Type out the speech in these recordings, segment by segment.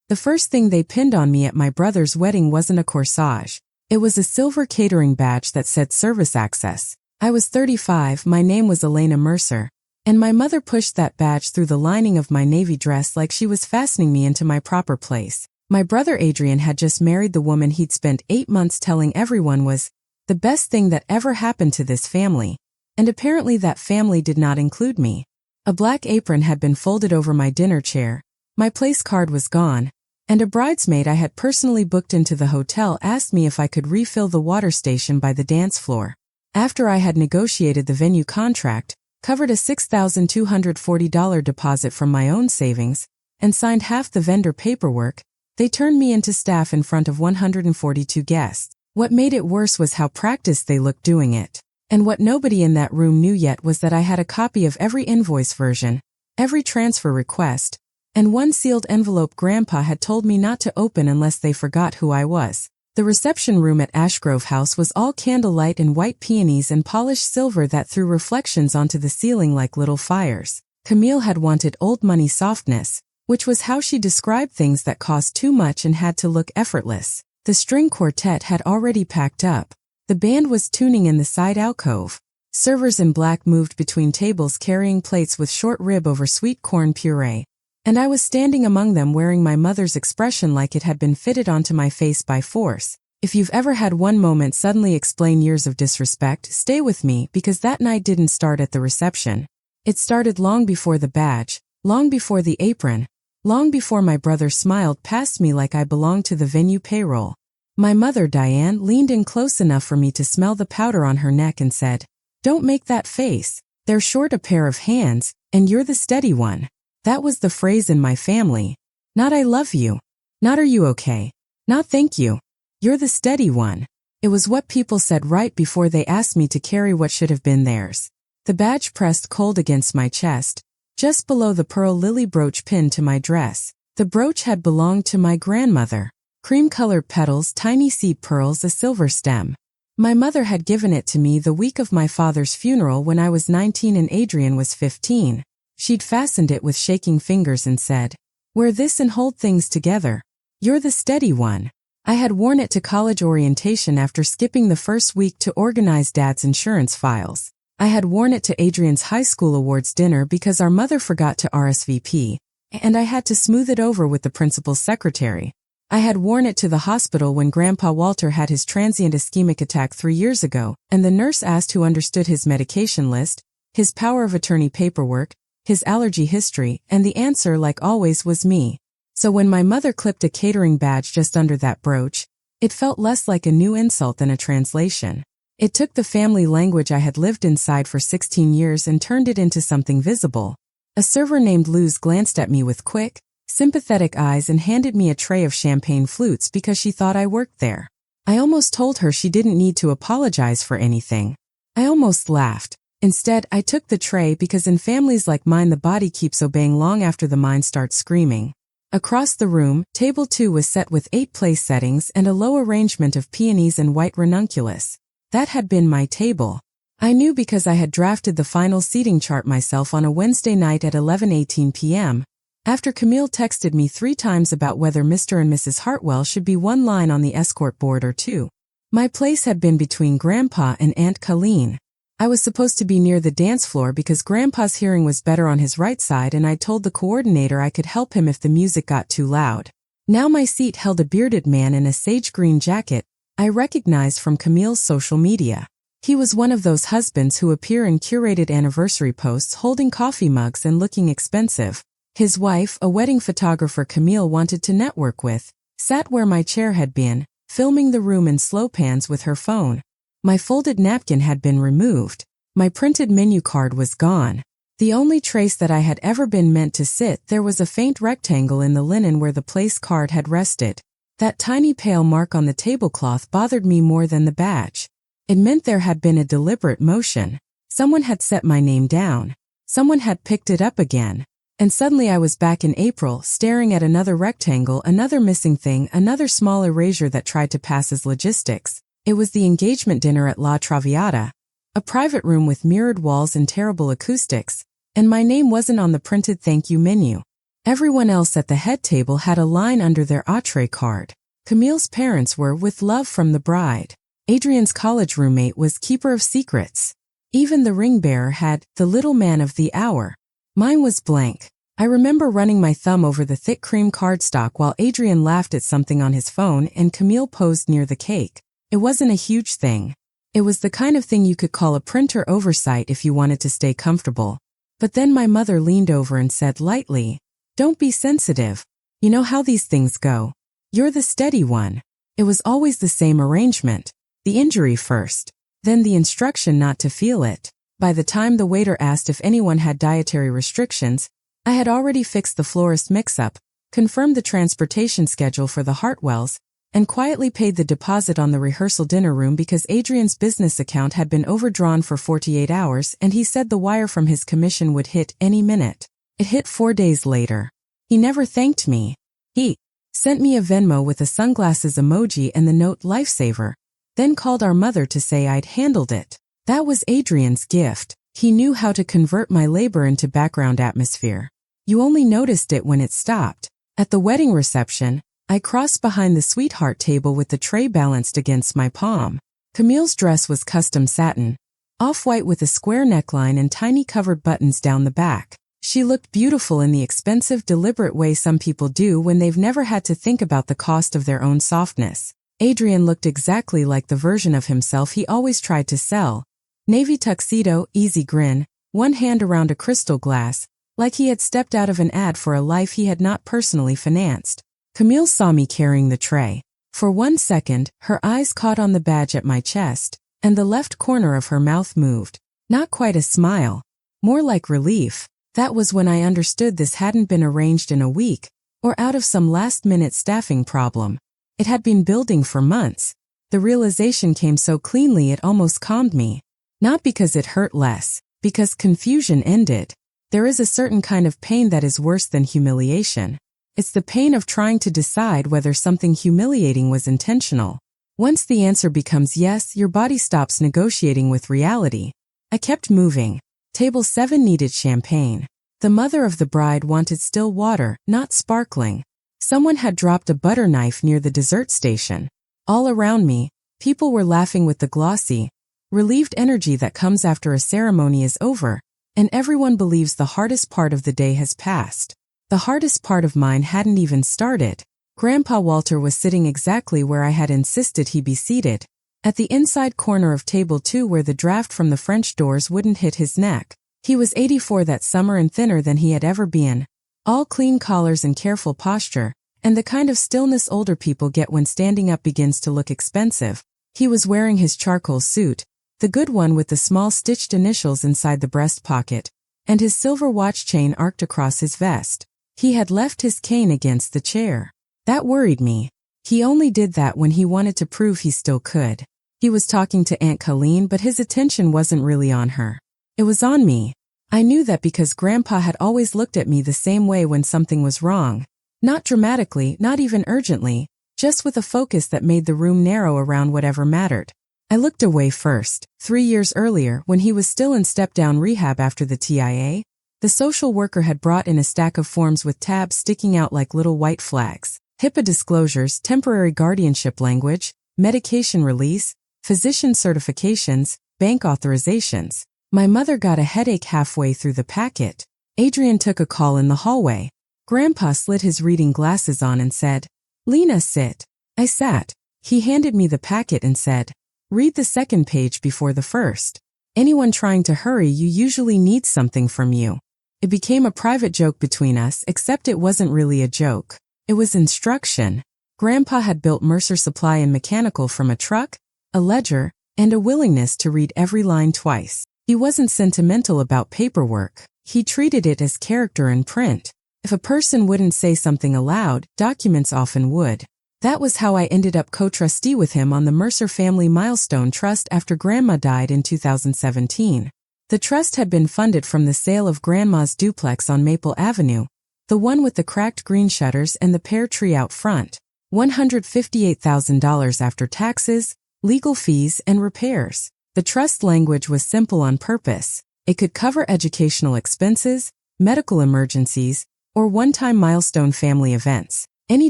The first thing they pinned on me at my brother's wedding wasn't a corsage. It was a silver catering badge that said service access. I was 35, my name was Elena Mercer, and my mother pushed that badge through the lining of my navy dress like she was fastening me into my proper place. My brother Adrian had just married the woman he'd spent 8 months telling everyone was the best thing that ever happened to this family, and apparently that family did not include me. A black apron had been folded over my dinner chair, my place card was gone, and a bridesmaid I had personally booked into the hotel asked me if I could refill the water station by the dance floor. After I had negotiated the venue contract, covered a $6,240 deposit from my own savings, and signed half the vendor paperwork, they turned me into staff in front of 142 guests. What made it worse was how practiced they looked doing it. And what nobody in that room knew yet was that I had a copy of every invoice version, every transfer request, and one sealed envelope Grandpa had told me not to open unless they forgot who I was. The reception room at Ashgrove House was all candlelight and white peonies and polished silver that threw reflections onto the ceiling like little fires. Camille had wanted old money softness, which was how she described things that cost too much and had to look effortless. The string quartet had already packed up. The band was tuning in the side alcove. Servers in black moved between tables carrying plates with short rib over sweet corn puree, and I was standing among them wearing my mother's expression like it had been fitted onto my face by force. If you've ever had one moment suddenly explain years of disrespect, stay with me because that night didn't start at the reception. It started long before the badge, long before the apron, long before my brother smiled past me like I belonged to the venue payroll. My mother, Diane, leaned in close enough for me to smell the powder on her neck and said, "Don't make that face. They're short a pair of hands, and you're the steady one." That was the phrase in my family. Not "I love you." Not "Are you okay?" Not "Thank you." You're the steady one. It was what people said right before they asked me to carry what should have been theirs. The badge pressed cold against my chest, just below the pearl lily brooch pinned to my dress. The brooch had belonged to my grandmother. Cream-colored petals, tiny seed pearls, a silver stem. My mother had given it to me the week of my father's funeral when I was 19 and Adrian was 15. She'd fastened it with shaking fingers and said, "Wear this and hold things together. You're the steady one." I had worn it to college orientation after skipping the first week to organize Dad's insurance files. I had worn it to Adrian's high school awards dinner because our mother forgot to RSVP, and I had to smooth it over with the principal's secretary. I had worn it to the hospital when Grandpa Walter had his transient ischemic attack 3 years ago, and the nurse asked who understood his medication list, his power of attorney paperwork, his allergy history, and the answer, like always, was me. So when my mother clipped a catering badge just under that brooch, it felt less like a new insult than a translation. It took the family language I had lived inside for 16 years and turned it into something visible. A server named Luz glanced at me with quick, sympathetic eyes and handed me a tray of champagne flutes because she thought I worked there. I almost told her she didn't need to apologize for anything. I almost laughed. Instead, I took the tray because in families like mine the body keeps obeying long after the mind starts screaming. Across the room, table 2 was set with 8 place settings and a low arrangement of peonies and white ranunculus. That had been my table. I knew because I had drafted the final seating chart myself on a Wednesday night at 11:18 p.m., after Camille texted me 3 times about whether Mr. and Mrs. Hartwell should be one line on the escort board or 2. My place had been between Grandpa and Aunt Colleen. I was supposed to be near the dance floor because Grandpa's hearing was better on his right side and I told the coordinator I could help him if the music got too loud. Now my seat held a bearded man in a sage green jacket I recognized from Camille's social media. He was one of those husbands who appear in curated anniversary posts holding coffee mugs and looking expensive. His wife, a wedding photographer Camille wanted to network with, sat where my chair had been, filming the room in slow pans with her phone. My folded napkin had been removed. My printed menu card was gone. The only trace that I had ever been meant to sit there was a faint rectangle in the linen where the place card had rested. That tiny pale mark on the tablecloth bothered me more than the badge. It meant there had been a deliberate motion. Someone had set my name down. Someone had picked it up again. And suddenly I was back in April, staring at another rectangle, another missing thing, another small erasure that tried to pass as logistics. It was the engagement dinner at La Traviata, a private room with mirrored walls and terrible acoustics, and my name wasn't on the printed thank you menu. Everyone else at the head table had a line under their entree card. Camille's parents were with love from the bride. Adrian's college roommate was keeper of secrets. Even the ring bearer had the little man of the hour. Mine was blank. I remember running my thumb over the thick cream cardstock while Adrian laughed at something on his phone and Camille posed near the cake. It wasn't a huge thing. It was the kind of thing you could call a printer oversight if you wanted to stay comfortable. But then my mother leaned over and said lightly, "Don't be sensitive. You know how these things go. You're the steady one." It was always the same arrangement. The injury first, then the instruction not to feel it. By the time the waiter asked if anyone had dietary restrictions, I had already fixed the florist mix-up, confirmed the transportation schedule for the Hartwells, and quietly paid the deposit on the rehearsal dinner room because Adrian's business account had been overdrawn for 48 hours and he said the wire from his commission would hit any minute. It hit 4 days later. He never thanked me. He sent me a Venmo with a sunglasses emoji and the note "Lifesaver," then called our mother to say I'd handled it. That was Adrian's gift. He knew how to convert my labor into background atmosphere. You only noticed it when it stopped. At the wedding reception, I crossed behind the sweetheart table with the tray balanced against my palm. Camille's dress was custom satin, off-white with a square neckline and tiny covered buttons down the back. She looked beautiful in the expensive, deliberate way some people do when they've never had to think about the cost of their own softness. Adrian looked exactly like the version of himself he always tried to sell. Navy tuxedo, easy grin, one hand around a crystal glass, like he had stepped out of an ad for a life he had not personally financed. Camille saw me carrying the tray. For 1 second, her eyes caught on the badge at my chest, and the left corner of her mouth moved. Not quite a smile, more like relief. That was when I understood this hadn't been arranged in a week, or out of some last-minute staffing problem. It had been building for months. The realization came so cleanly it almost calmed me. Not because it hurt less, because confusion ended. There is a certain kind of pain that is worse than humiliation. It's the pain of trying to decide whether something humiliating was intentional. Once the answer becomes yes, your body stops negotiating with reality. I kept moving. Table 7 needed champagne. The mother of the bride wanted still water, not sparkling. Someone had dropped a butter knife near the dessert station. All around me, people were laughing with the glossy, relieved energy that comes after a ceremony is over, and everyone believes the hardest part of the day has passed. The hardest part of mine hadn't even started. Grandpa Walter was sitting exactly where I had insisted he be seated, at the inside corner of table 2 where the draft from the French doors wouldn't hit his neck. He was 84 that summer and thinner than he had ever been, all clean collars and careful posture, and the kind of stillness older people get when standing up begins to look expensive. He was wearing his charcoal suit, the good one with the small stitched initials inside the breast pocket, and his silver watch chain arced across his vest. He had left his cane against the chair. That worried me. He only did that when he wanted to prove he still could. He was talking to Aunt Colleen, but his attention wasn't really on her. It was on me. I knew that because Grandpa had always looked at me the same way when something was wrong. Not dramatically, not even urgently, just with a focus that made the room narrow around whatever mattered. I looked away first. 3 years earlier, when he was still in step-down rehab after the TIA, the social worker had brought in a stack of forms with tabs sticking out like little white flags. HIPAA disclosures, temporary guardianship language, medication release, physician certifications, bank authorizations. My mother got a headache halfway through the packet. Adrian took a call in the hallway. Grandpa slid his reading glasses on and said, "Lena, sit." I sat. He handed me the packet and said, "Read the second page before the first. Anyone trying to hurry you usually needs something from you." It became a private joke between us, except it wasn't really a joke. It was instruction. Grandpa had built Mercer Supply and Mechanical from a truck, a ledger, and a willingness to read every line twice. He wasn't sentimental about paperwork. He treated it as character in print. If a person wouldn't say something aloud, documents often would. That was how I ended up co-trustee with him on the Mercer Family Milestone Trust after Grandma died in 2017. The trust had been funded from the sale of Grandma's duplex on Maple Avenue, the one with the cracked green shutters and the pear tree out front. $158,000 after taxes, legal fees, and repairs. The trust language was simple on purpose. It could cover educational expenses, medical emergencies, or one-time milestone family events. Any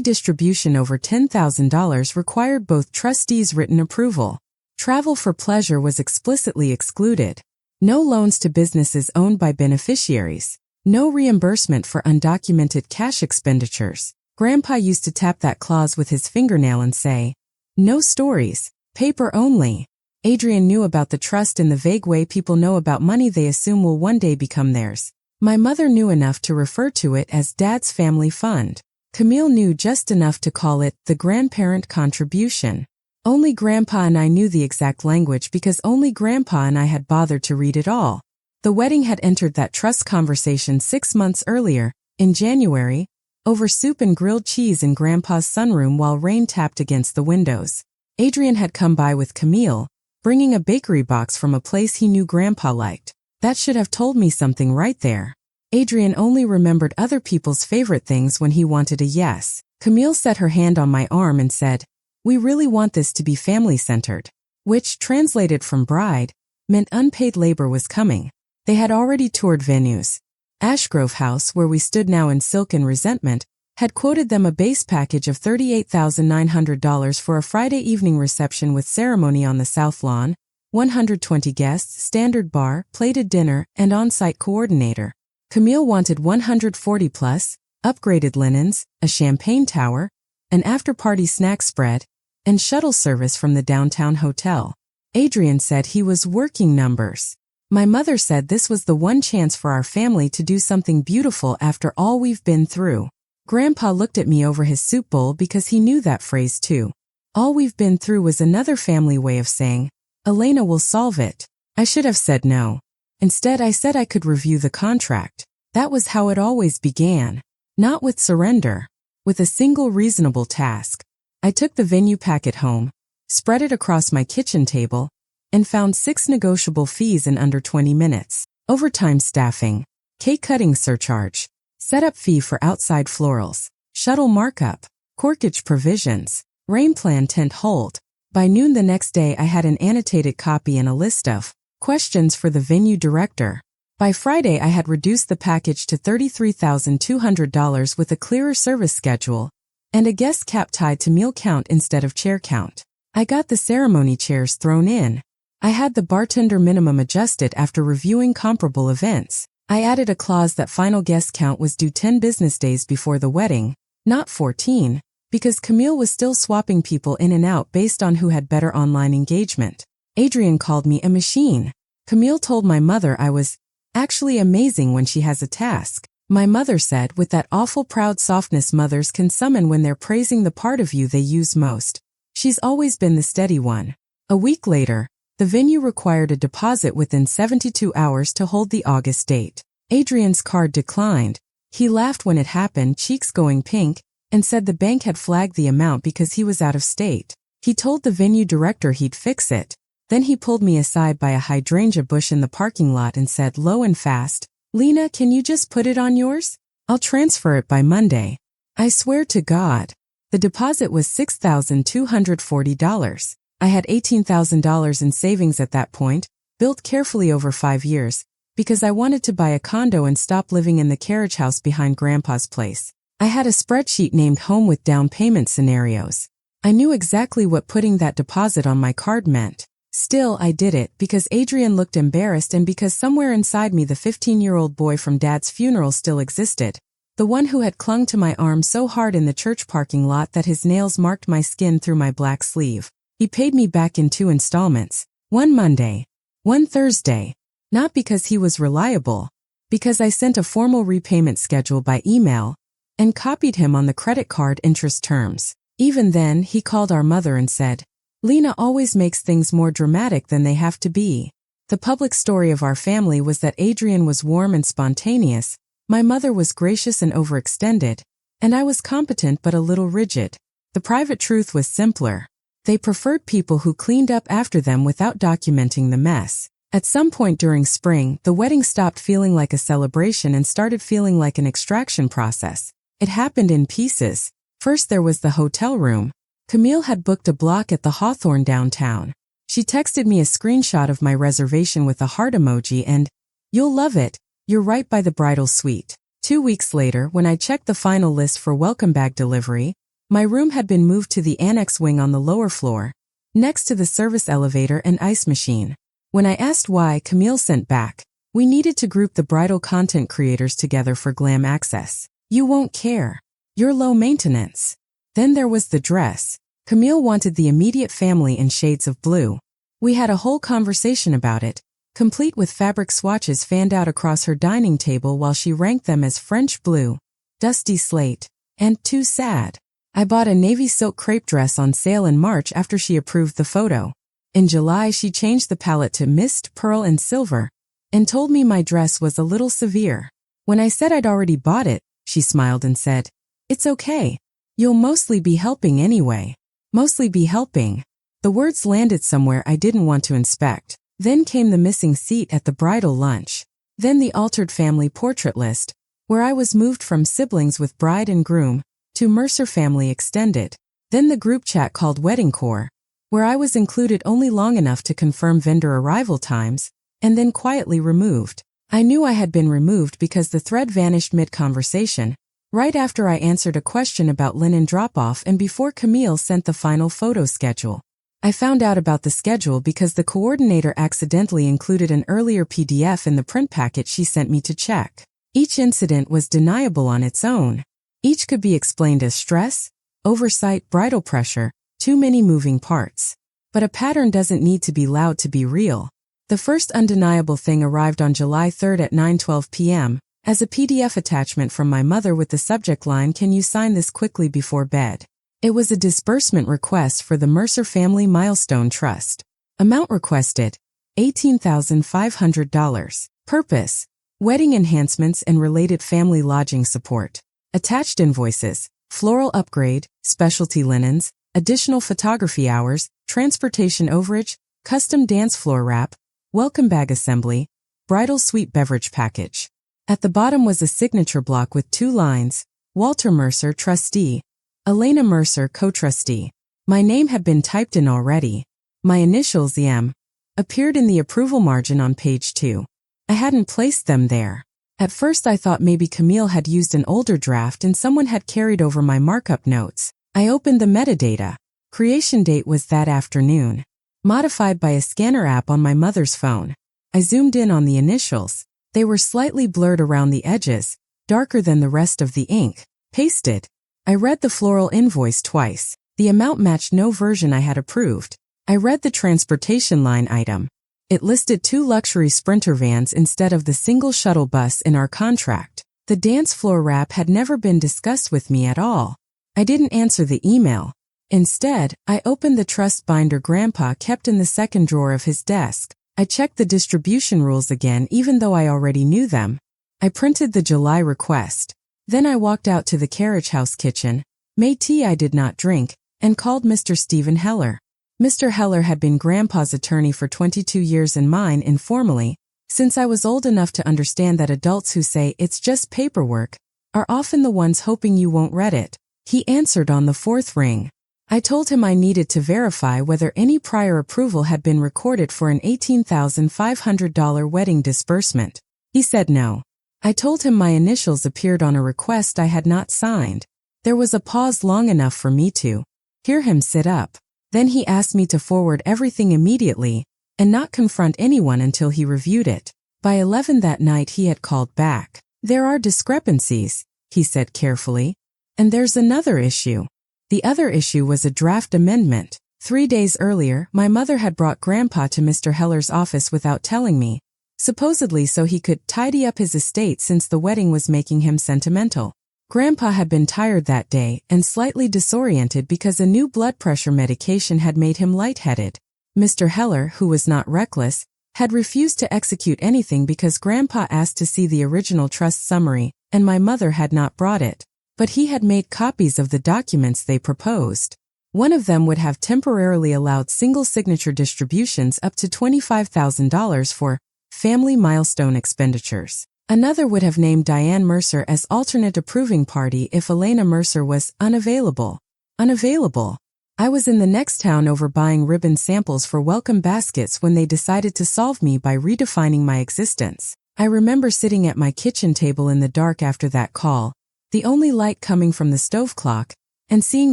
distribution over $10,000 required both trustees' written approval. Travel for pleasure was explicitly excluded. No loans to businesses owned by beneficiaries. No reimbursement for undocumented cash expenditures. Grandpa used to tap that clause with his fingernail and say, "No stories, paper only." Adrian knew about the trust in the vague way people know about money they assume will one day become theirs. My mother knew enough to refer to it as Dad's family fund. Camille knew just enough to call it the grandparent contribution. Only Grandpa and I knew the exact language because only Grandpa and I had bothered to read it all. The wedding had entered that trust conversation 6 months earlier, in January, over soup and grilled cheese in Grandpa's sunroom while rain tapped against the windows. Adrian had come by with Camille, bringing a bakery box from a place he knew Grandpa liked. That should have told me something right there. Adrian only remembered other people's favorite things when he wanted a yes. Camille set her hand on my arm and said, "We really want this to be family-centered," which, translated from bride, meant unpaid labor was coming. They had already toured venues. Ashgrove House, where we stood now in silken resentment, had quoted them a base package of $38,900 for a Friday evening reception with ceremony on the South Lawn, 120 guests, standard bar, plated dinner, and on-site coordinator. Camille wanted 140 plus, upgraded linens, a champagne tower, an after-party snack spread, and shuttle service from the downtown hotel. Adrian said he was working numbers. My mother said this was the one chance for our family to do something beautiful after all we've been through. Grandpa looked at me over his soup bowl because he knew that phrase too. All we've been through was another family way of saying, "Elena will solve it." I should have said no. Instead, I said I could review the contract. That was how it always began. Not with surrender. With a single reasonable task. I took the venue packet home, spread it across my kitchen table, and found 6 negotiable fees in under 20 minutes. Overtime staffing, cake cutting surcharge, setup fee for outside florals, shuttle markup, corkage provisions, rain plan tent hold. By noon the next day I had an annotated copy and a list of questions for the venue director. By Friday I had reduced the package to $33,200 with a clearer service schedule and a guest cap tied to meal count instead of chair count. I got the ceremony chairs thrown in. I had the bartender minimum adjusted after reviewing comparable events. I added a clause that final guest count was due 10 business days before the wedding, not 14, because Camille was still swapping people in and out based on who had better online engagement. Adrian called me a machine. Camille told my mother I was actually amazing when she has a task. My mother said, with that awful proud softness mothers can summon when they're praising the part of you they use most. She's always been the steady one. A week later, the venue required a deposit within 72 hours to hold the August date. Adrian's card declined. He laughed when it happened, cheeks going pink, and said the bank had flagged the amount because he was out of state. He told the venue director he'd fix it. Then he pulled me aside by a hydrangea bush in the parking lot and said low and fast, "Lena, can you just put it on yours? I'll transfer it by Monday." I swear to God. The deposit was $6,240. I had $18,000 in savings at that point, built carefully over 5 years, because I wanted to buy a condo and stop living in the carriage house behind Grandpa's place. I had a spreadsheet named Home with down payment scenarios. I knew exactly what putting that deposit on my card meant. Still, I did it because Adrian looked embarrassed and because somewhere inside me the 15-year-old boy from Dad's funeral still existed. The one who had clung to my arm so hard in the church parking lot that his nails marked my skin through my black sleeve. He paid me back in 2 installments, one Monday, one Thursday. Not because he was reliable, because I sent a formal repayment schedule by email and copied him on the credit card interest terms. Even then, he called our mother and said, "Lena always makes things more dramatic than they have to be." The public story of our family was that Adrian was warm and spontaneous, my mother was gracious and overextended, and I was competent but a little rigid. The private truth was simpler. They preferred people who cleaned up after them without documenting the mess. At some point during spring, the wedding stopped feeling like a celebration and started feeling like an extraction process. It happened in pieces. First there was the hotel room. Camille had booked a block at the Hawthorne downtown. She texted me a screenshot of my reservation with a heart emoji and, "You'll love it, you're right by the bridal suite." 2 weeks later, when I checked the final list for welcome bag delivery, my room had been moved to the annex wing on the lower floor, next to the service elevator and ice machine. When I asked why, Camille sent back, "We needed to group the bridal content creators together for glam access. You won't care. You're low maintenance." Then there was the dress. Camille wanted the immediate family in shades of blue. We had a whole conversation about it, complete with fabric swatches fanned out across her dining table while she ranked them as French blue, dusty slate, and too sad. I bought a navy silk crepe dress on sale in March after she approved the photo. In July, she changed the palette to mist, pearl, and silver, and told me my dress was a little severe. When I said I'd already bought it, she smiled and said, "It's okay. You'll mostly be helping anyway." Mostly be helping. The words landed somewhere I didn't want to inspect. Then came the missing seat at the bridal lunch. Then the altered family portrait list, where I was moved from siblings with bride and groom to Mercer family extended. Then the group chat called Wedding Core, where I was included only long enough to confirm vendor arrival times, and then quietly removed. I knew I had been removed because the thread vanished mid-conversation, right after I answered a question about linen drop-off and before Camille sent the final photo schedule. I found out about the schedule because the coordinator accidentally included an earlier PDF in the print packet she sent me to check. Each incident was deniable on its own. Each could be explained as stress, oversight, bridal pressure, too many moving parts. But a pattern doesn't need to be loud to be real. The first undeniable thing arrived on July 3rd at 9:12 p.m., as a PDF attachment from my mother with the subject line, "Can you sign this quickly before bed?" It was a disbursement request for the Mercer Family Milestone Trust. Amount requested, $18,500. Purpose, wedding enhancements and related family lodging support. Attached invoices, floral upgrade, specialty linens, additional photography hours, transportation overage, custom dance floor wrap, welcome bag assembly, bridal suite beverage package. At the bottom was a signature block with 2 lines, Walter Mercer, trustee, Elena Mercer, co-trustee. My name had been typed in already. My initials, EM, appeared in the approval margin on page 2. I hadn't placed them there. At first I thought maybe Camille had used an older draft and someone had carried over my markup notes. I opened the metadata. Creation date was that afternoon. Modified by a scanner app on my mother's phone. I zoomed in on the initials. They were slightly blurred around the edges, darker than the rest of the ink. Pasted. I read the floral invoice twice. The amount matched no version I had approved. I read the transportation line item. It listed 2 luxury Sprinter vans instead of the single shuttle bus in our contract. The dance floor wrap had never been discussed with me at all. I didn't answer the email. Instead, I opened the trust binder Grandpa kept in the second drawer of his desk. I checked the distribution rules again even though I already knew them. I printed the July request. Then I walked out to the carriage house kitchen, made tea I did not drink, and called Mr. Stephen Heller. Mr. Heller had been Grandpa's attorney for 22 years and mine informally, since I was old enough to understand that adults who say it's just paperwork are often the ones hoping you won't read it. He answered on the 4th ring. I told him I needed to verify whether any prior approval had been recorded for an $18,500 wedding disbursement. He said no. I told him my initials appeared on a request I had not signed. There was a pause long enough for me to hear him sit up. Then he asked me to forward everything immediately and not confront anyone until he reviewed it. By 11 that night he had called back. "There are discrepancies," he said carefully. "And there's another issue." The other issue was a draft amendment. 3 days earlier, my mother had brought Grandpa to Mr. Heller's office without telling me, supposedly so he could tidy up his estate since the wedding was making him sentimental. Grandpa had been tired that day and slightly disoriented because a new blood pressure medication had made him lightheaded. Mr. Heller, who was not reckless, had refused to execute anything because Grandpa asked to see the original trust summary, and my mother had not brought it. But he had made copies of the documents they proposed. One of them would have temporarily allowed single signature distributions up to $25,000 for family milestone expenditures. Another would have named Diane Mercer as alternate approving party if Elena Mercer was unavailable. Unavailable. I was in the next town over buying ribbon samples for welcome baskets when they decided to solve me by redefining my existence. I remember sitting at my kitchen table in the dark after that call, the only light coming from the stove clock, and seeing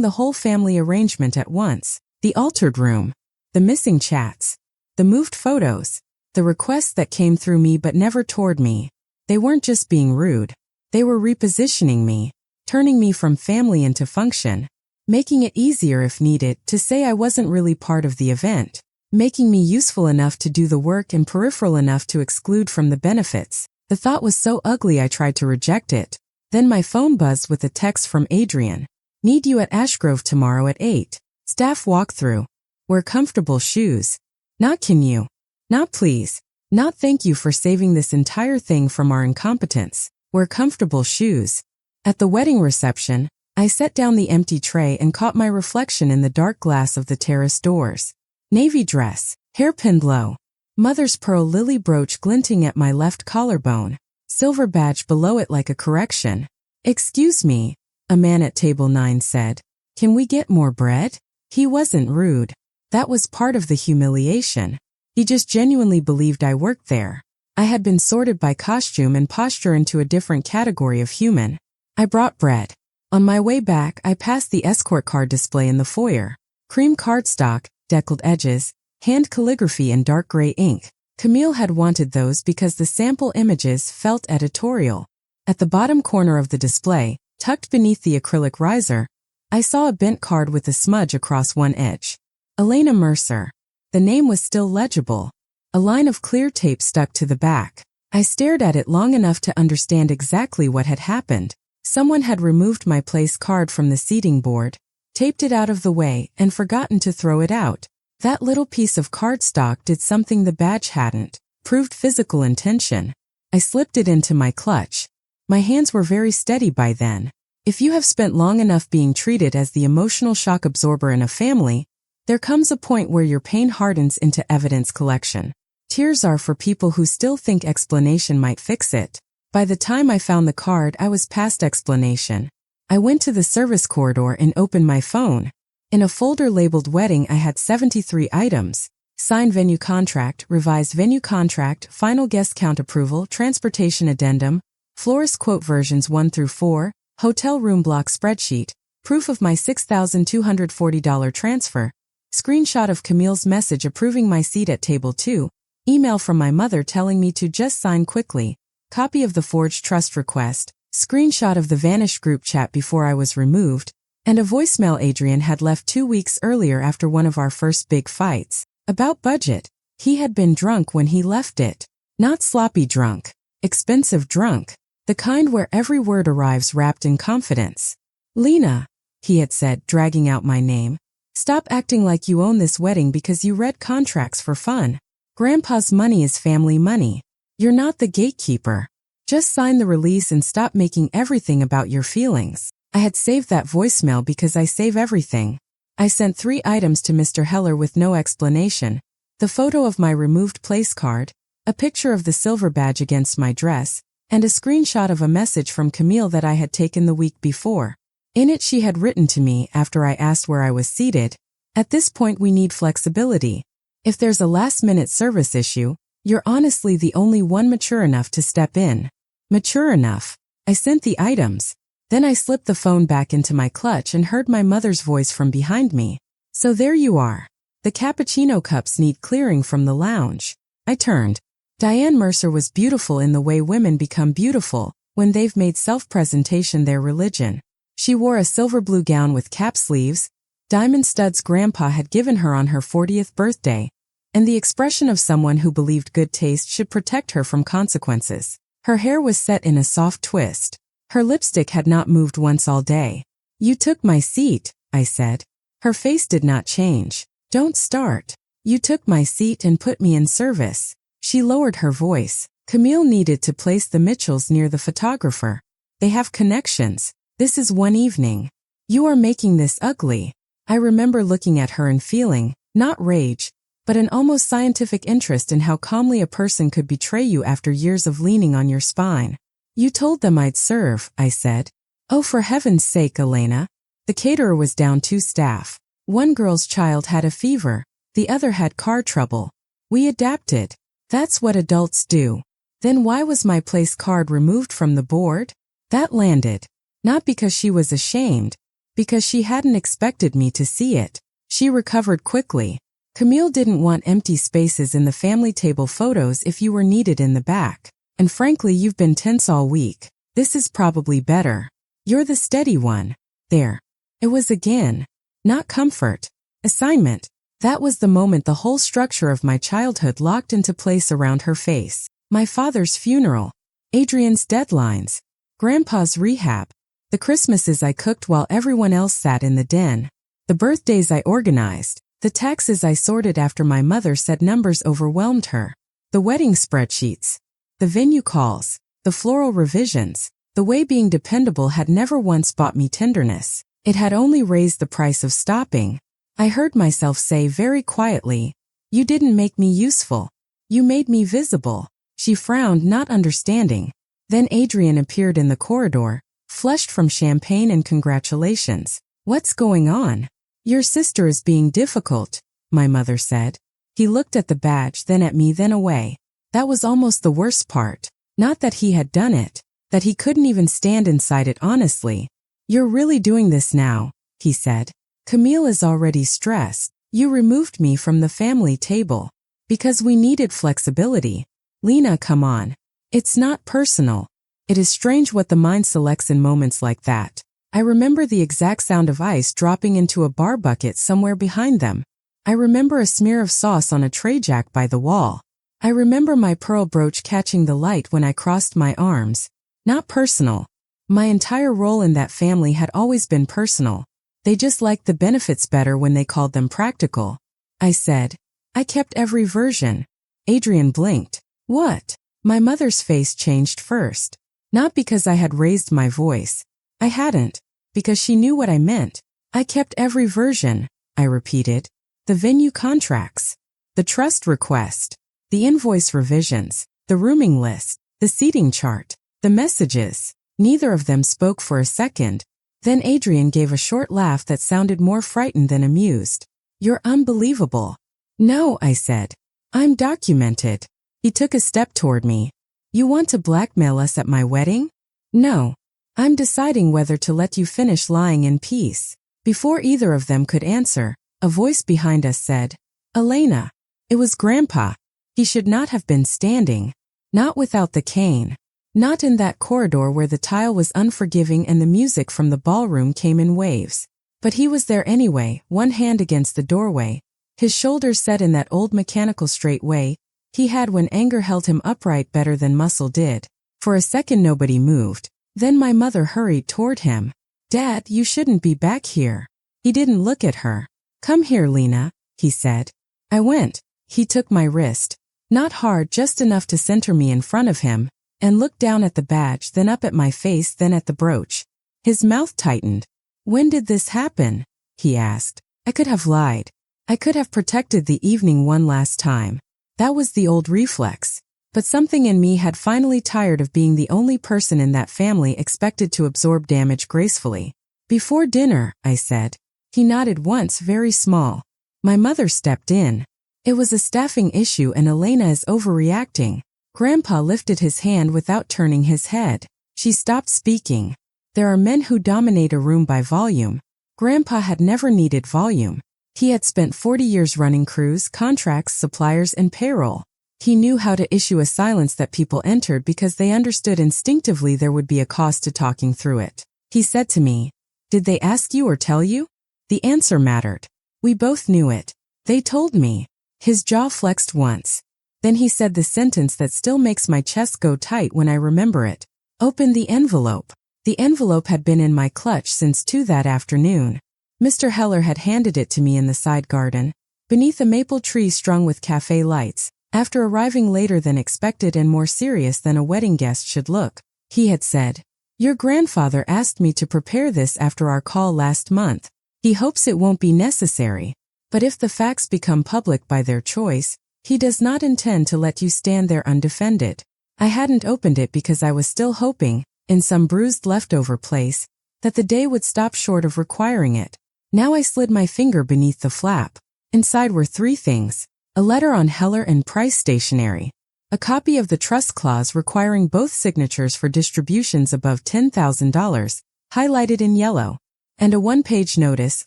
the whole family arrangement at once. The altered room, the missing chats, the moved photos, the requests that came through me but never toward me. They weren't just being rude. They were repositioning me, turning me from family into function, making it easier if needed to say I wasn't really part of the event, making me useful enough to do the work and peripheral enough to exclude from the benefits. The thought was so ugly I tried to reject it. Then my phone buzzed with a text from Adrian. Need you at Ashgrove tomorrow at 8. Staff walkthrough. Wear comfortable shoes. Not can you. Not please. Not thank you for saving this entire thing from our incompetence. Wear comfortable shoes. At the wedding reception, I set down the empty tray and caught my reflection in the dark glass of the terrace doors. Navy dress, hairpin low. Mother's pearl lily brooch glinting at my left collarbone. Silver badge below it like a correction. Excuse me, a man at table 9 said. Can we get more bread? He wasn't rude. That was part of the humiliation. He just genuinely believed I worked there. I had been sorted by costume and posture into a different category of human. I brought bread. On my way back, I passed the escort card display in the foyer. Cream cardstock, deckled edges, hand calligraphy and dark gray ink. Camille had wanted those because the sample images felt editorial. At the bottom corner of the display, tucked beneath the acrylic riser, I saw a bent card with a smudge across one edge. Elena Mercer. The name was still legible. A line of clear tape stuck to the back. I stared at it long enough to understand exactly what had happened. Someone had removed my place card from the seating board, taped it out of the way, and forgotten to throw it out. That little piece of cardstock did something the badge hadn't, proved physical intention. I slipped it into my clutch. My hands were very steady by then. If you have spent long enough being treated as the emotional shock absorber in a family, there comes a point where your pain hardens into evidence collection. Tears are for people who still think explanation might fix it. By the time I found the card, I was past explanation. I went to the service corridor and opened my phone. In a folder labeled wedding, I had 73 items. Signed venue contract, revised venue contract, final guest count approval, transportation addendum, florist quote versions 1 through 4, hotel room block spreadsheet, proof of my $6,240 transfer, screenshot of Camille's message approving my seat at table 2, email from my mother telling me to just sign quickly, copy of the forged trust request, screenshot of the vanished group chat before I was removed, and a voicemail Adrian had left 2 weeks earlier after one of our first big fights. About budget. He had been drunk when he left it. Not sloppy drunk. Expensive drunk. The kind where every word arrives wrapped in confidence. Lena, he had said, dragging out my name. Stop acting like you own this wedding because you read contracts for fun. Grandpa's money is family money. You're not the gatekeeper. Just sign the release and stop making everything about your feelings. I had saved that voicemail because I save everything. I sent 3 items to Mr. Heller with no explanation. The photo of my removed place card, a picture of the silver badge against my dress, and a screenshot of a message from Camille that I had taken the week before. In it she had written to me after I asked where I was seated, "At this point we need flexibility. If there's a last-minute service issue, you're honestly the only one mature enough to step in." Mature enough. I sent the items. Then I slipped the phone back into my clutch and heard my mother's voice from behind me. "So there you are. The cappuccino cups need clearing from the lounge." I turned. Diane Mercer was beautiful in the way women become beautiful, when they've made self-presentation their religion. She wore a silver blue gown with cap sleeves, diamond studs Grandpa had given her on her 40th birthday, and the expression of someone who believed good taste should protect her from consequences. Her hair was set in a soft twist. Her lipstick had not moved once all day. "You took my seat," I said. Her face did not change. "Don't start. You took my seat and put me in service." She lowered her voice. "Camille needed to place the Mitchells near the photographer. They have connections. This is one evening. You are making this ugly." I remember looking at her and feeling, not rage, but an almost scientific interest in how calmly a person could betray you after years of leaning on your spine. "You told them I'd serve," I said. "Oh, for heaven's sake, Elena." The caterer was down 2 staff. One girl's child had a fever. The other had car trouble. We adapted. That's what adults do. Then why was my place card removed from the board? That landed. Not because she was ashamed, because she hadn't expected me to see it. She recovered quickly. Camille didn't want empty spaces in the family table photos if you were needed in the back. And frankly, you've been tense all week. This is probably better. You're the steady one. There. It was again. Not comfort. Assignment. That was the moment the whole structure of my childhood locked into place around her face. My father's funeral. Adrian's deadlines. Grandpa's rehab. The Christmases I cooked while everyone else sat in the den. The birthdays I organized. The taxes I sorted after my mother said numbers overwhelmed her. The wedding spreadsheets. The venue calls. The floral revisions. The way being dependable had never once bought me tenderness. It had only raised the price of stopping. I heard myself say very quietly, "You didn't make me useful. You made me visible." She frowned, not understanding. Then Adrian appeared in the corridor, flushed from champagne and congratulations. "What's going on?" "Your sister is being difficult," my mother said. He looked at the badge, then at me, then away. That was almost the worst part. Not that he had done it, that he couldn't even stand inside it honestly. "You're really doing this now," he said. "Camille is already stressed. You removed me from the family table. Because we needed flexibility. Lena, come on. It's not personal. It is strange what the mind selects in moments like that." I remember the exact sound of ice dropping into a bar bucket somewhere behind them. I remember a smear of sauce on a tray jack by the wall. I remember my pearl brooch catching the light when I crossed my arms. Not personal. My entire role in that family had always been personal. They just liked the benefits better when they called them practical. I said, "I kept every version." Adrian blinked. "What?" My mother's face changed first. Not because I had raised my voice. I hadn't. Because she knew what I meant. "I kept every version," I repeated. "The venue contracts. The trust request. The invoice revisions. The rooming list. The seating chart. The messages." Neither of them spoke for a second. Then Adrian gave a short laugh that sounded more frightened than amused. "You're unbelievable." "No," I said. "I'm documented." He took a step toward me. "You want to blackmail us at my wedding?" "No. I'm deciding whether to let you finish lying in peace." Before either of them could answer, a voice behind us said, "Elena." It was Grandpa. He should not have been standing. Not without the cane. Not in that corridor where the tile was unforgiving and the music from the ballroom came in waves. But he was there anyway, one hand against the doorway, his shoulders set in that old mechanical straight way he had when anger held him upright better than muscle did. For a second nobody moved. Then my mother hurried toward him. "Dad, you shouldn't be back here." He didn't look at her. "Come here, Lena," he said. I went. He took my wrist. Not hard, just enough to center me in front of him, and looked down at the badge, then up at my face, then at the brooch. His mouth tightened. "When did this happen?" he asked. I could have lied. I could have protected the evening one last time. That was the old reflex. But something in me had finally tired of being the only person in that family expected to absorb damage gracefully. "Before dinner," I said. He nodded once, very small. My mother stepped in. "It was a staffing issue and Elena is overreacting." Grandpa lifted his hand without turning his head. She stopped speaking. There are men who dominate a room by volume. Grandpa had never needed volume. He had spent 40 years running crews, contracts, suppliers, and payroll. He knew how to issue a silence that people entered because they understood instinctively there would be a cost to talking through it. He said to me, "Did they ask you or tell you?" The answer mattered. We both knew it. "They told me." His jaw flexed once. Then he said the sentence that still makes my chest go tight when I remember it. "Open the envelope." The envelope had been in my clutch since 2 that afternoon. Mr. Heller had handed it to me in the side garden, beneath a maple tree strung with cafe lights. After arriving later than expected and more serious than a wedding guest should look, he had said, "Your grandfather asked me to prepare this after our call last month. He hopes it won't be necessary. But if the facts become public by their choice, he does not intend to let you stand there undefended." I hadn't opened it because I was still hoping, in some bruised leftover place, that the day would stop short of requiring it. Now I slid my finger beneath the flap. Inside were 3 things. A letter on Heller and Price stationery, a copy of the trust clause requiring both signatures for distributions above $10,000, highlighted in yellow, and a one-page notice,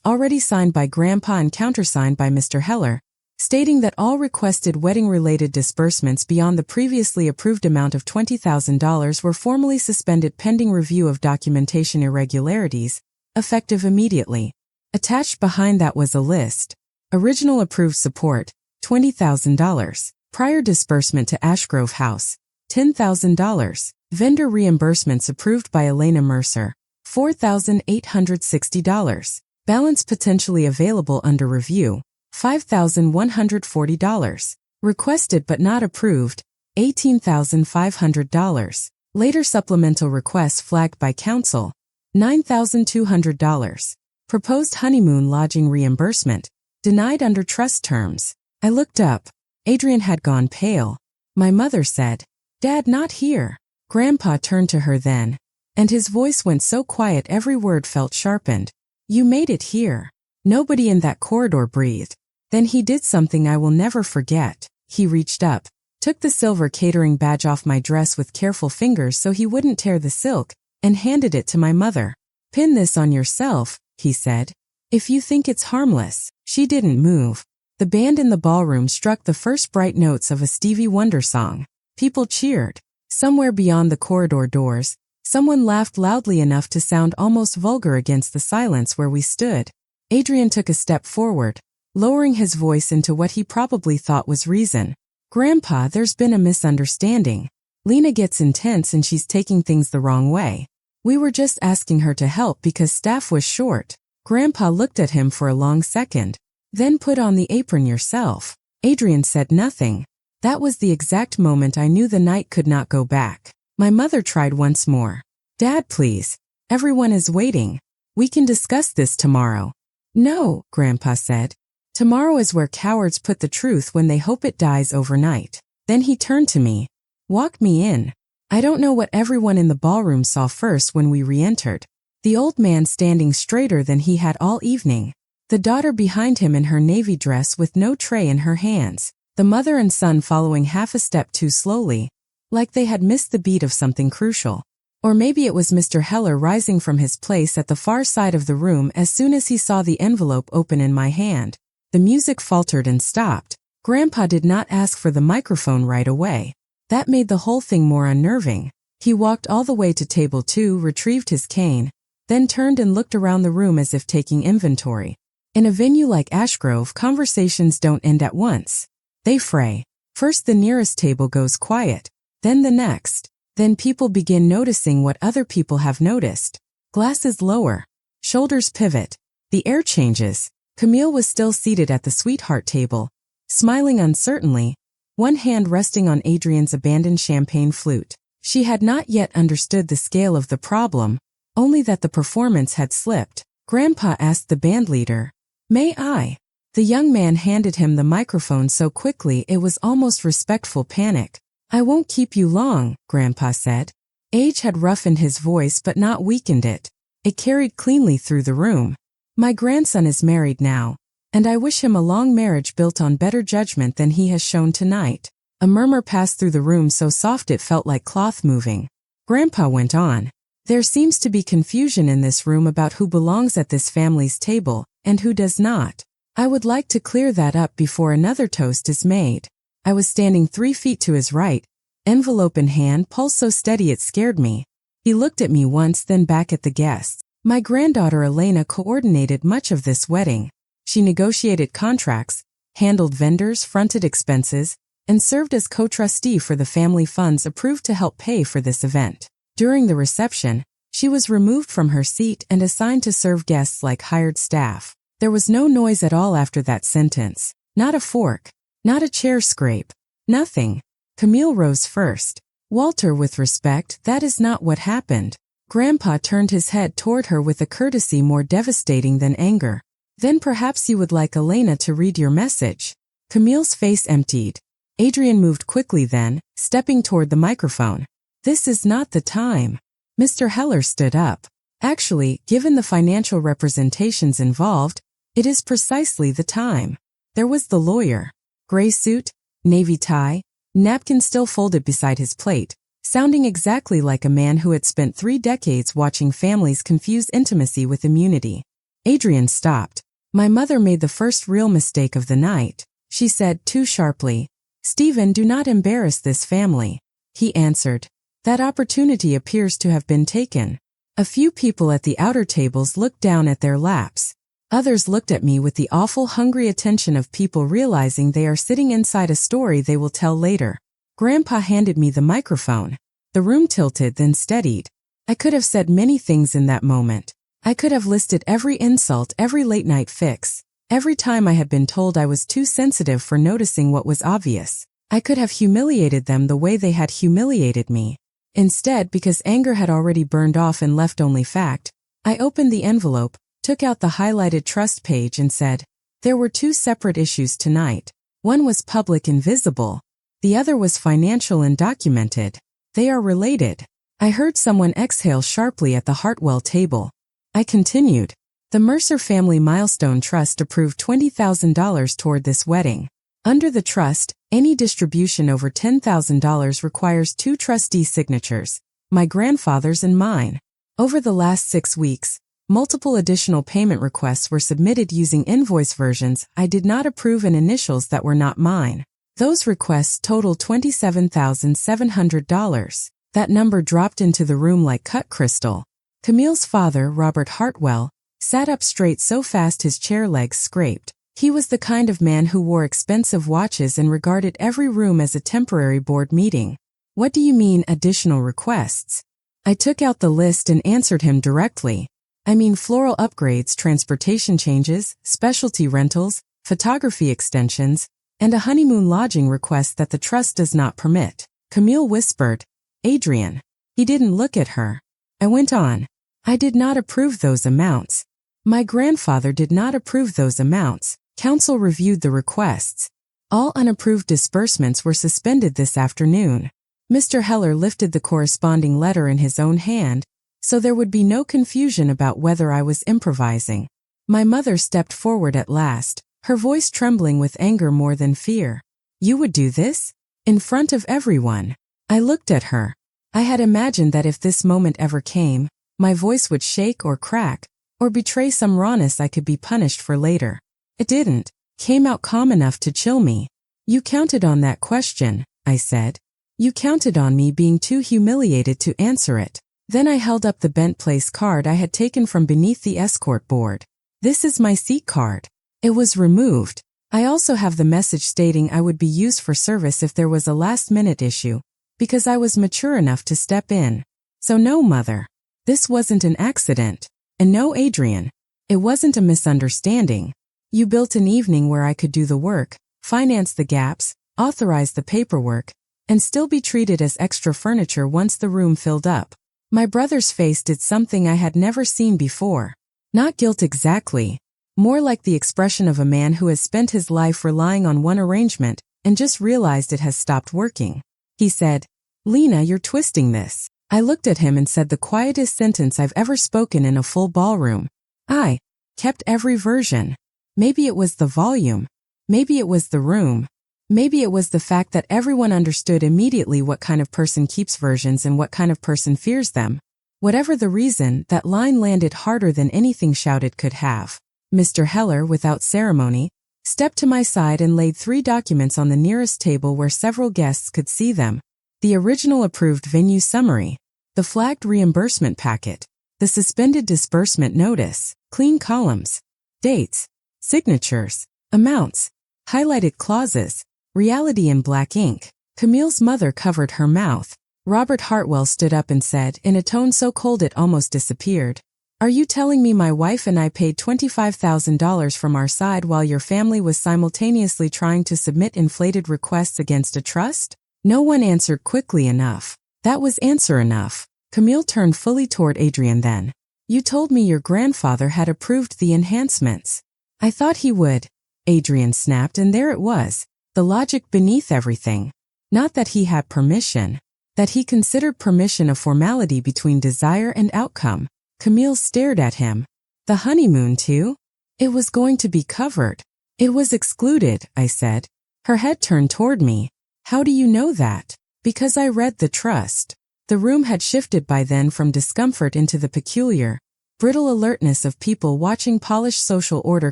already signed by Grandpa and countersigned by Mr. Heller, stating that all requested wedding-related disbursements beyond the previously approved amount of $20,000 were formally suspended pending review of documentation irregularities, effective immediately. Attached behind that was a list. Original approved support, $20,000. Prior disbursement to Ashgrove House, $10,000. Vendor reimbursements approved by Elena Mercer, $4,860. Balance potentially available under review, $5,140. Requested but not approved, $18,500. Later supplemental requests flagged by counsel, $9,200. Proposed honeymoon lodging reimbursement, denied under trust terms. I looked up. Adrian had gone pale. My mother said, "Dad, not here." Grandpa turned to her then, and his voice went so quiet every word felt sharpened. "You made it here." Nobody in that corridor breathed. Then he did something I will never forget. He reached up, took the silver catering badge off my dress with careful fingers so he wouldn't tear the silk, and handed it to my mother. "Pin this on yourself," he said. "If you think it's harmless." She didn't move. The band in the ballroom struck the first bright notes of a Stevie Wonder song. People cheered. Somewhere beyond the corridor doors, someone laughed loudly enough to sound almost vulgar against the silence where we stood. Adrian took a step forward, lowering his voice into what he probably thought was reason. "Grandpa, there's been a misunderstanding. Lena gets intense and she's taking things the wrong way. We were just asking her to help because staff was short." Grandpa looked at him for a long second. "Then put on the apron yourself." Adrian said nothing. That was the exact moment I knew the night could not go back. My mother tried once more. "Dad, please. Everyone is waiting. We can discuss this tomorrow." "No," Grandpa said. "Tomorrow is where cowards put the truth when they hope it dies overnight." Then he turned to me. "Walk me in." I don't know what everyone in the ballroom saw first when we re-entered. The old man standing straighter than he had all evening. The daughter behind him in her navy dress with no tray in her hands. The mother and son following half a step too slowly, like they had missed the beat of something crucial. Or maybe it was Mr. Heller rising from his place at the far side of the room as soon as he saw the envelope open in my hand. The music faltered and stopped. Grandpa did not ask for the microphone right away. That made the whole thing more unnerving. He walked all the way to table 2, retrieved his cane, then turned and looked around the room as if taking inventory. In a venue like Ashgrove, conversations don't end at once. They fray. First the nearest table goes quiet, then the next. Then people begin noticing what other people have noticed. Glasses lower. Shoulders pivot. The air changes. Camille was still seated at the sweetheart table, smiling uncertainly, one hand resting on Adrian's abandoned champagne flute. She had not yet understood the scale of the problem, only that the performance had slipped. Grandpa asked the bandleader, "May I?" The young man handed him the microphone so quickly it was almost respectful panic. "I won't keep you long," Grandpa said. Age had roughened his voice but not weakened it. It carried cleanly through the room. "My grandson is married now, and I wish him a long marriage built on better judgment than he has shown tonight." A murmur passed through the room so soft it felt like cloth moving. Grandpa went on. "There seems to be confusion in this room about who belongs at this family's table and who does not. I would like to clear that up before another toast is made." I was standing 3 feet to his right, envelope in hand, pulse so steady it scared me. He looked at me once, then back at the guests. My granddaughter Elena coordinated much of this wedding. She negotiated contracts, handled vendors, fronted expenses, and served as co-trustee for the family funds approved to help pay for this event. During the reception, she was removed from her seat and assigned to serve guests like hired staff. There was no noise at all after that sentence. Not a fork. Not a chair scrape. Nothing. Camille rose first. "Walter, with respect, that is not what happened." Grandpa turned his head toward her with a courtesy more devastating than anger. "Then perhaps you would like Elena to read your message." Camille's face emptied. Adrian moved quickly then, stepping toward the microphone. "This is not the time." Mr. Heller stood up. "Actually, given the financial representations involved, it is precisely the time." There was the lawyer. Gray suit, navy tie, napkin still folded beside his plate, sounding exactly like a man who had spent 3 decades watching families confuse intimacy with immunity. Adrian stopped. My mother made the first real mistake of the night. She said too sharply, "Stephen, do not embarrass this family." He answered, "That opportunity appears to have been taken." A few people at the outer tables looked down at their laps. Others looked at me with the awful hungry attention of people realizing they are sitting inside a story they will tell later. Grandpa handed me the microphone. The room tilted, then steadied. I could have said many things in that moment. I could have listed every insult, every late-night fix, every time I had been told I was too sensitive for noticing what was obvious. I could have humiliated them the way they had humiliated me. Instead, because anger had already burned off and left only fact, I opened the envelope, took out the highlighted trust page and said, "There were 2 separate issues tonight. One was public and visible. The other was financial and documented. They are related." I heard someone exhale sharply at the Hartwell table. I continued. The Mercer Family Milestone Trust approved $20,000 toward this wedding. Under the trust, any distribution over $10,000 requires 2 trustee signatures, my grandfather's and mine. Over the last 6 weeks, multiple additional payment requests were submitted using invoice versions I did not approve and initials that were not mine. Those requests totaled $27,700. That number dropped into the room like cut crystal. Camille's father, Robert Hartwell, sat up straight so fast his chair legs scraped. He was the kind of man who wore expensive watches and regarded every room as a temporary board meeting. "What do you mean, additional requests?" I took out the list and answered him directly. "I mean floral upgrades, transportation changes, specialty rentals, photography extensions, and a honeymoon lodging request that the trust does not permit." Camille whispered, "Adrian." He didn't look at her. I went on. "I did not approve those amounts. My grandfather did not approve those amounts. Council reviewed the requests. All unapproved disbursements were suspended this afternoon." Mr. Heller lifted the corresponding letter in his own hand, so there would be no confusion about whether I was improvising. My mother stepped forward at last, her voice trembling with anger more than fear. "You would do this? In front of everyone?" I looked at her. I had imagined that if this moment ever came, my voice would shake or crack, or betray some rawness I could be punished for later. It didn't. Came out calm enough to chill me. "You counted on that question," I said. "You counted on me being too humiliated to answer it." Then I held up the Bent Place card I had taken from beneath the escort board. "This is my seat card." It was removed. I also have the message stating I would be used for service if there was a last-minute issue, because I was mature enough to step in. So no, Mother. This wasn't an accident. And no, Adrian. It wasn't a misunderstanding. You built an evening where I could do the work, finance the gaps, authorize the paperwork, and still be treated as extra furniture once the room filled up. My brother's face did something I had never seen before. Not guilt exactly. More like the expression of a man who has spent his life relying on one arrangement and just realized it has stopped working. He said, "Lena, you're twisting this." I looked at him and said the quietest sentence I've ever spoken in a full ballroom. I kept every version. Maybe it was the volume. Maybe it was the room. Maybe it was the fact that everyone understood immediately what kind of person keeps versions and what kind of person fears them. Whatever the reason, that line landed harder than anything shouted could have. Mr. Heller, without ceremony, stepped to my side and laid 3 documents on the nearest table where several guests could see them. The original approved venue summary, the flagged reimbursement packet, the suspended disbursement notice, clean columns, dates, signatures, amounts, highlighted clauses, reality in black ink. Camille's mother covered her mouth. Robert Hartwell stood up and said, in a tone so cold it almost disappeared, "Are you telling me my wife and I paid $25,000 from our side while your family was simultaneously trying to submit inflated requests against a trust?" No one answered quickly enough. That was answer enough. Camille turned fully toward Adrian then. "You told me your grandfather had approved the enhancements." "I thought he would," Adrian snapped, and there it was, the logic beneath everything. Not that he had permission. That he considered permission a formality between desire and outcome. Camille stared at him. "The honeymoon too? It was going to be covered." "It was excluded," I said. Her head turned toward me. How do you know that? Because I read the trust. The room had shifted by then from discomfort into the peculiar, brittle alertness of people watching polished social order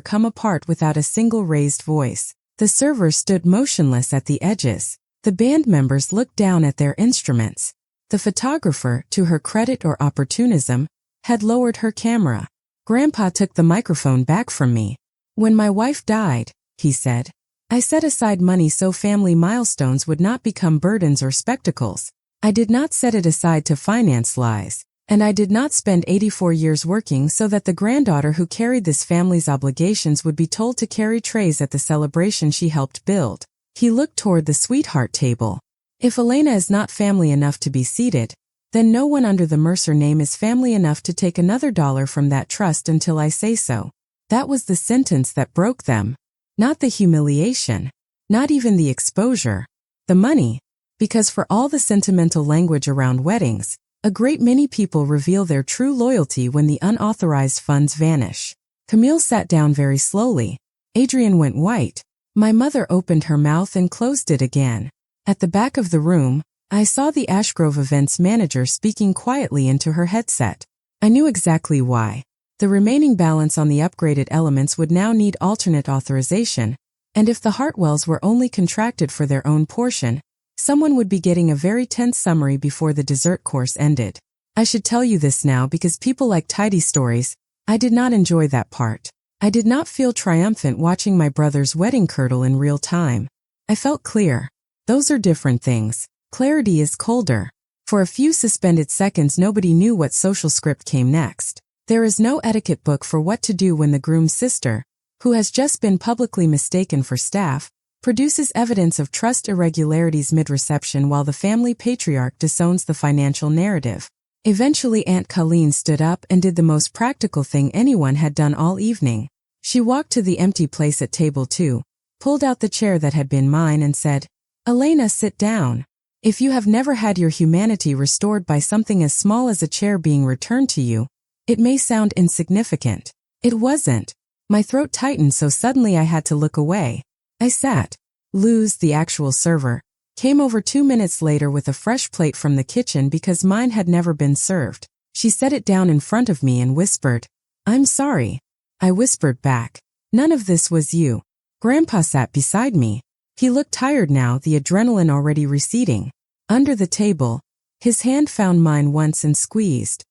come apart without a single raised voice. The server stood motionless at the edges. The band members looked down at their instruments. The photographer, to her credit or opportunism, had lowered her camera. Grandpa took the microphone back from me. When my wife died, he said, I set aside money so family milestones would not become burdens or spectacles. I did not set it aside to finance lies, and I did not spend 84 years working so that the granddaughter who carried this family's obligations would be told to carry trays at the celebration she helped build. He looked toward the sweetheart table. If Elena is not family enough to be seated, then no one under the Mercer name is family enough to take another dollar from that trust until I say so. That was the sentence that broke them. Not the humiliation. Not even the exposure. The money. Because for all the sentimental language around weddings, a great many people reveal their true loyalty when the unauthorized funds vanish. Camille sat down very slowly. Adrian went white. My mother opened her mouth and closed it again. At the back of the room, I saw the Ashgrove events manager speaking quietly into her headset. I knew exactly why. The remaining balance on the upgraded elements would now need alternate authorization, and if the Hartwells were only contracted for their own portion, someone would be getting a very tense summary before the dessert course ended. I should tell you this now because people like tidy stories. I did not enjoy that part. I did not feel triumphant watching my brother's wedding curdle in real time. I felt clear. Those are different things. Clarity is colder. For a few suspended seconds nobody knew what social script came next. There is no etiquette book for what to do when the groom's sister, who has just been publicly mistaken for staff, produces evidence of trust irregularities mid-reception while the family patriarch disowns the financial narrative. Eventually Aunt Colleen stood up and did the most practical thing anyone had done all evening. She walked to the empty place at table 2, pulled out the chair that had been mine and said, Elena, sit down. If you have never had your humanity restored by something as small as a chair being returned to you, it may sound insignificant. It wasn't. My throat tightened so suddenly I had to look away. I sat. Luz, the actual server, came over 2 minutes later with a fresh plate from the kitchen because mine had never been served. She set it down in front of me and whispered, I'm sorry. I whispered back, none of this was you. Grandpa sat beside me. He looked tired now, the adrenaline already receding. Under the table, his hand found mine once and squeezed.